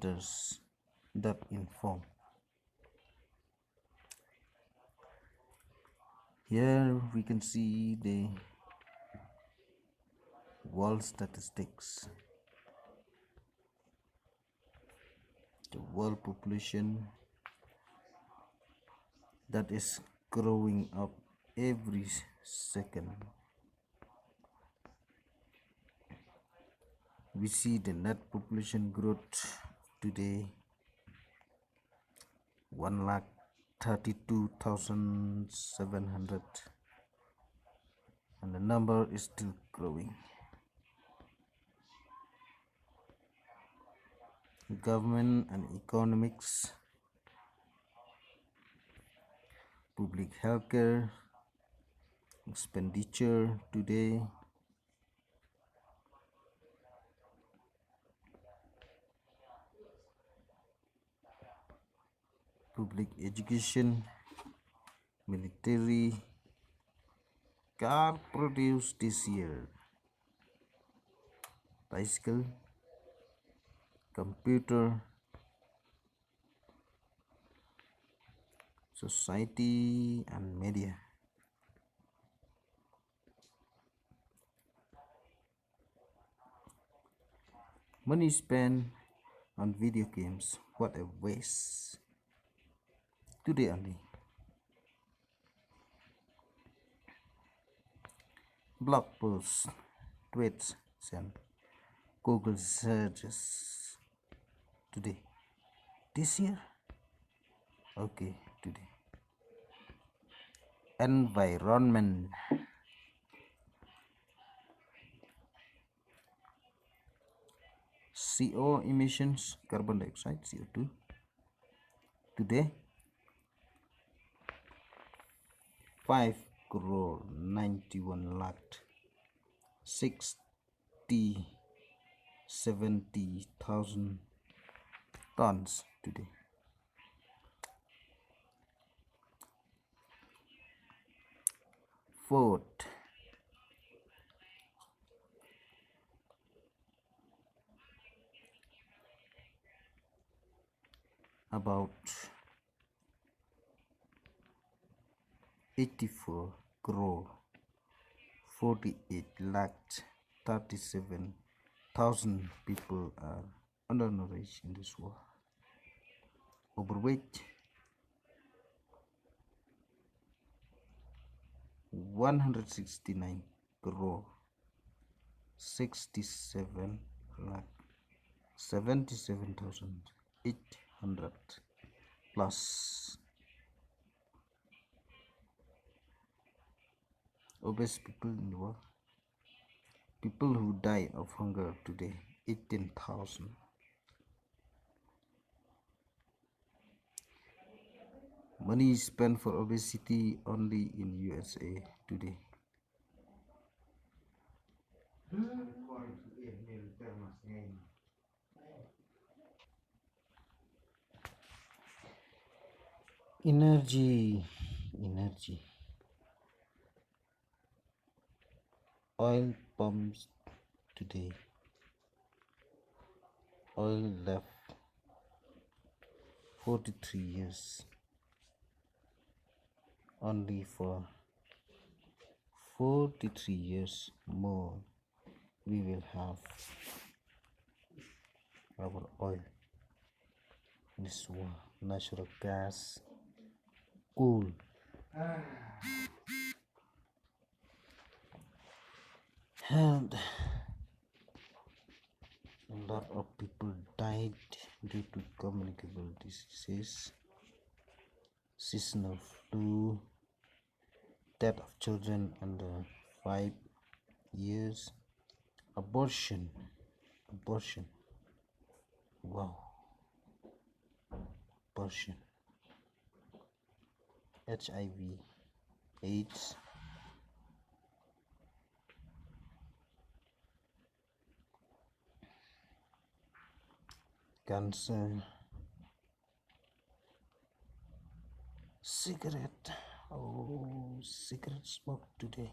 worldometer.info. Here we can see the world statistics. The world population that is growing up every second. We see the net population growth today 1,32,700, and the number is still growing. Government and economics, public healthcare expenditure today public education, military, car produced this year, bicycle, computer, society and media. Money spent on video games, what a waste. Today only. Blog posts, tweets, and Google searches. Today. This year? Okay, today. Environment. CO emissions, carbon dioxide, CO2. Today, 5 crore 91 lakh 70,000 tons today. Food. About 84 crore 48 lakh 37,000 people are undernourished in this world. Overweight 169 crore 67 lakh 77,800 plus. Obese people in the world. People who die of hunger today 18,000. Money is spent for obesity only in USA today. Energy. Oil pumps today. Oil left 43 years. Only for 43 years more we will have our oil. This one, natural gas, coal. And a lot of people died due to communicable diseases, seasonal flu, death of children under 5 years, abortion. Wow. Abortion. HIV, AIDS, cancer, cigarette. Oh, cigarette smoke today.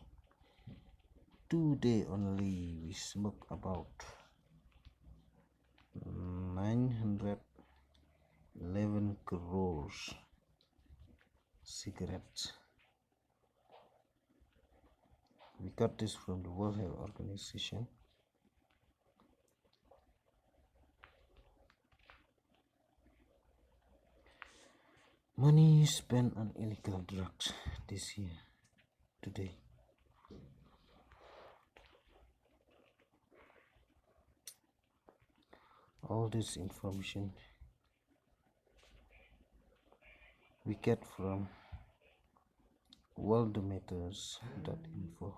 Today only we smoke about 911 crores cigarettes. We got this from the World Health Organization. Money spent on illegal drugs this year, today. All this information we get from worldometer.info.